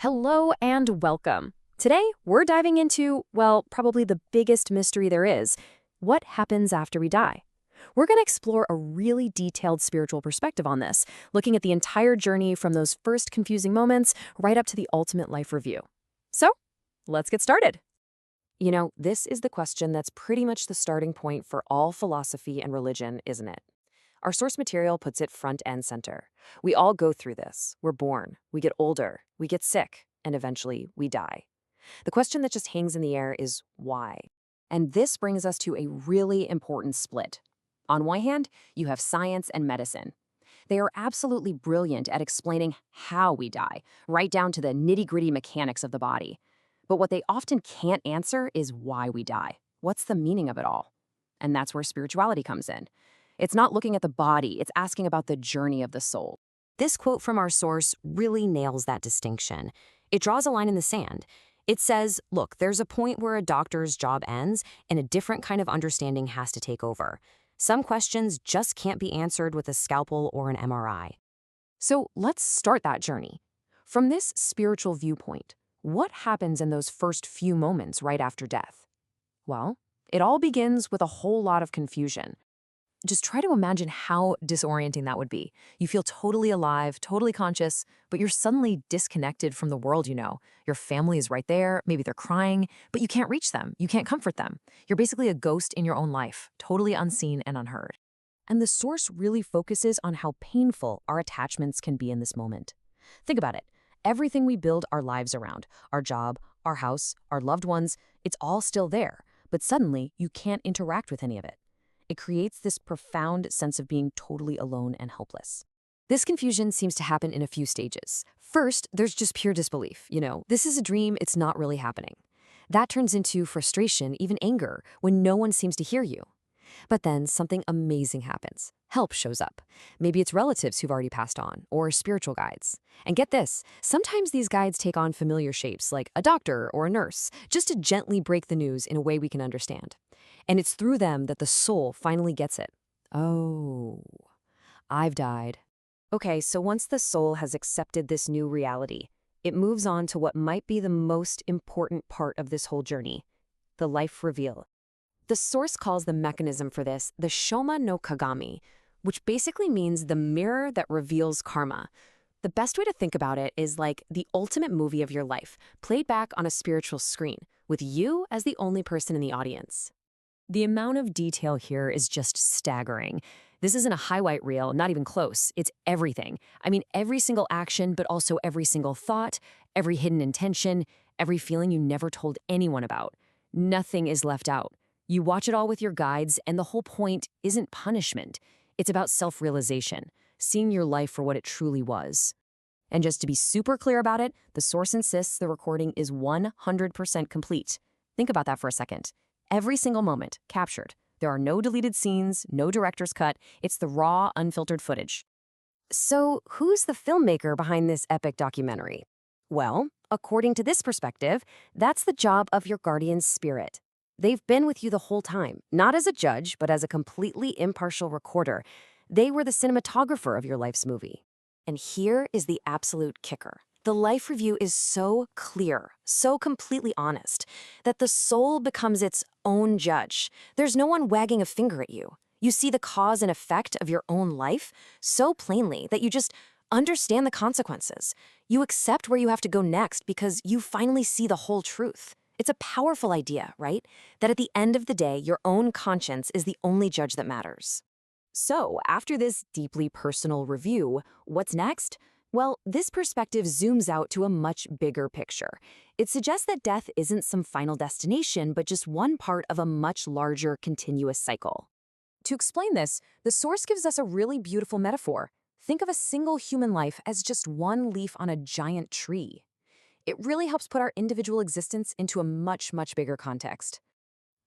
Hello and welcome. Today, we're diving into, well, probably the biggest mystery there is. What happens after we die? We're going to explore a really detailed spiritual perspective on this, looking at the entire journey from those first confusing moments right up to the ultimate life review. So, let's get started. This is the question that's pretty much the starting point for all philosophy and religion, isn't it? Our source material puts it front and center. We all go through this. We're born, we get older, we get sick, and eventually we die. The question that just hangs in the air is why? And this brings us to a really important split. On one hand, you have science and medicine. They are absolutely brilliant at explaining how we die, right down to the nitty-gritty mechanics of the body. But what they often can't answer is why we die. What's the meaning of it all? And that's where spirituality comes in. It's not looking at the body, it's asking about the journey of the soul. This quote from our source really nails that distinction. It draws a line in the sand. It says, look, there's a point where a doctor's job ends and a different kind of understanding has to take over. Some questions just can't be answered with a scalpel or an MRI. So let's start that journey. From this spiritual viewpoint, what happens in those first few moments right after death? Well, it all begins with a whole lot of confusion. Just try to imagine how disorienting that would be. You feel totally alive, totally conscious, but you're suddenly disconnected from the world you know. Your family is right there, maybe they're crying, but you can't reach them, you can't comfort them. You're basically a ghost in your own life, totally unseen and unheard. And the source really focuses on how painful our attachments can be in this moment. Think about it. Everything we build our lives around, our job, our house, our loved ones, it's all still there, but suddenly you can't interact with any of it. It creates this profound sense of being totally alone and helpless. This confusion seems to happen in a few stages. First, there's just pure disbelief. This is a dream, it's not really happening. That turns into frustration, even anger, when no one seems to hear you. But then something amazing happens. Help shows up. Maybe it's relatives who've already passed on, or spiritual guides. And get this, sometimes these guides take on familiar shapes, like a doctor or a nurse, just to gently break the news in a way we can understand. And it's through them that the soul finally gets it. Oh, I've died. Okay, so once the soul has accepted this new reality, it moves on to what might be the most important part of this whole journey, the life reveal. The source calls the mechanism for this the Shoma no Kagami, which basically means the mirror that reveals karma. The best way to think about it is like the ultimate movie of your life, played back on a spiritual screen, with you as the only person in the audience. The amount of detail here is just staggering. This isn't a highlight reel, not even close. It's everything. I mean, every single action, but also every single thought, every hidden intention, every feeling you never told anyone about. Nothing is left out. You watch it all with your guides, and the whole point isn't punishment. It's about self-realization, seeing your life for what it truly was. And just to be super clear about it, the source insists the recording is 100% complete. Think about that for a second. Every single moment captured. There are no deleted scenes, no director's cut. It's the raw, unfiltered footage. So who's the filmmaker behind this epic documentary? Well, according to this perspective, that's the job of your guardian's spirit. They've been with you the whole time, not as a judge, but as a completely impartial recorder. They were the cinematographer of your life's movie. And here is the absolute kicker. The life review is so clear, so completely honest, that the soul becomes its own judge. There's no one wagging a finger at you. You see the cause and effect of your own life so plainly that you just understand the consequences. You accept where you have to go next because you finally see the whole truth. It's a powerful idea, right? That at the end of the day, your own conscience is the only judge that matters. So, after this deeply personal review, what's next? Well, this perspective zooms out to a much bigger picture. It suggests that death isn't some final destination, but just one part of a much larger, continuous cycle. To explain this, the source gives us a really beautiful metaphor. Think of a single human life as just one leaf on a giant tree. It really helps put our individual existence into a much, much bigger context.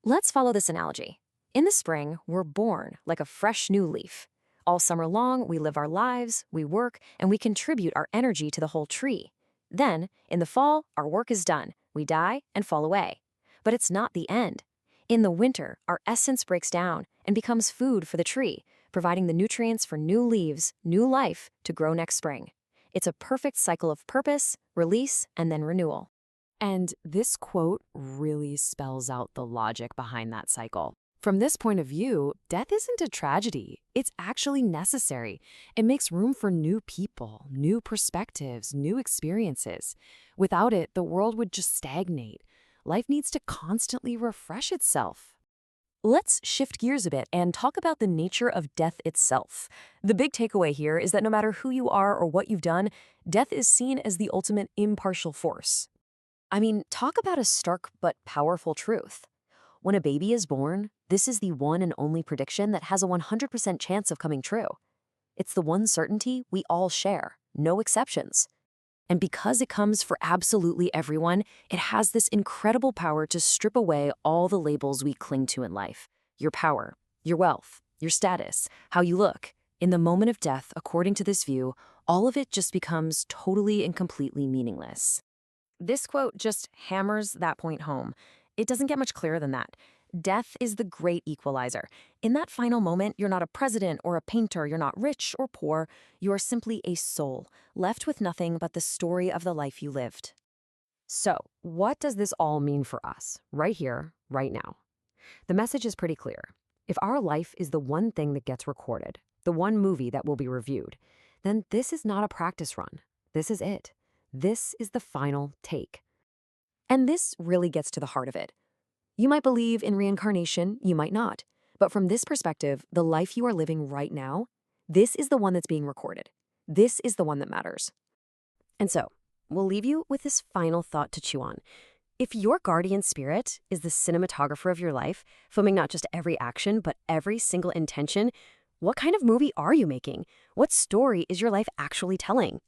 Let's follow this analogy. In the spring, we're born like a fresh new leaf. All summer long, we live our lives, we work, and we contribute our energy to the whole tree. Then, in the fall, our work is done. We die and fall away. But it's not the end. In the winter, our essence breaks down and becomes food for the tree, providing the nutrients for new leaves, new life to grow next spring. It's a perfect cycle of purpose, release, and then renewal. And this quote really spells out the logic behind that cycle. From this point of view, death isn't a tragedy. It's actually necessary. It makes room for new people, new perspectives, new experiences. Without it, the world would just stagnate. Life needs to constantly refresh itself. Let's shift gears a bit and talk about the nature of death itself. The big takeaway here is that no matter who you are or what you've done, death is seen as the ultimate impartial force. I mean, talk about a stark but powerful truth. When a baby is born, this is the one and only prediction that has a 100% chance of coming true. It's the one certainty we all share, no exceptions. And because it comes for absolutely everyone, it has this incredible power to strip away all the labels we cling to in life. Your power, your wealth, your status, how you look. In the moment of death, according to this view, all of it just becomes totally and completely meaningless. This quote just hammers that point home. It doesn't get much clearer than that. Death is the great equalizer. In that final moment, you're not a president or a painter, you're not rich or poor, you are simply a soul, left with nothing but the story of the life you lived. So, what does this all mean for us, right here, right now? The message is pretty clear. If our life is the one thing that gets recorded, the one movie that will be reviewed, then this is not a practice run. This is it. This is the final take. And this really gets to the heart of it. You might believe in reincarnation, you might not. But from this perspective, the life you are living right now, this is the one that's being recorded. This is the one that matters. And so, we'll leave you with this final thought to chew on. If your guardian spirit is the cinematographer of your life, filming not just every action, but every single intention, what kind of movie are you making? What story is your life actually telling?